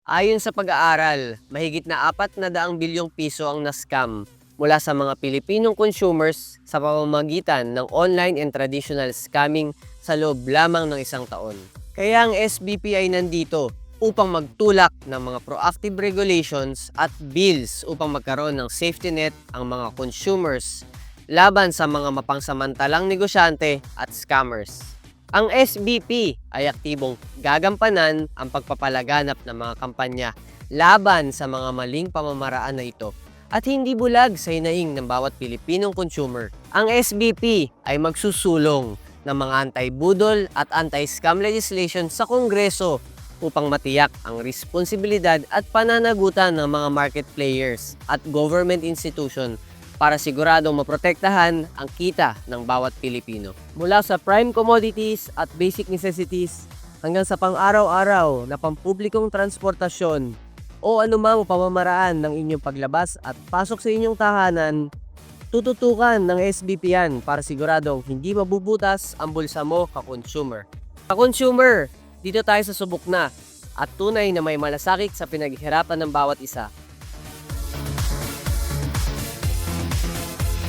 Ayon sa pag-aaral, mahigit na 400 bilyong piso ang na-scam mula sa mga Pilipinong consumers sa pamamagitan ng online and traditional scamming sa loob lamang ng isang taon. Kaya ang SBP ay nandito upang magtulak ng mga proactive regulations at bills upang magkaroon ng safety net ang mga consumers laban sa mga mapangsamantalang negosyante at scammers. Ang SBP ay aktibong gagampanan ang pagpapalaganap ng mga kampanya laban sa mga maling pamamaraan na ito at hindi bulag sa hinaing ng bawat Pilipinong consumer. Ang SBP ay magsusulong ng mga anti-budol at anti-scam legislation sa Kongreso upang matiyak ang responsibilidad at pananagutan ng mga market players at government institution para siguradong maprotektahan ang kita ng bawat Pilipino. Mula sa prime commodities at basic necessities hanggang sa pang-araw-araw na pampublikong transportasyon o anumang pamamaraan ng inyong paglabas at pasok sa inyong tahanan, tututukan ng SBP yan para siguradong hindi mabubutas ang bulsa mo ka-consumer. Ka-consumer, dito tayo sa subok na at tunay na may malasakit sa pinaghihirapan ng bawat isa.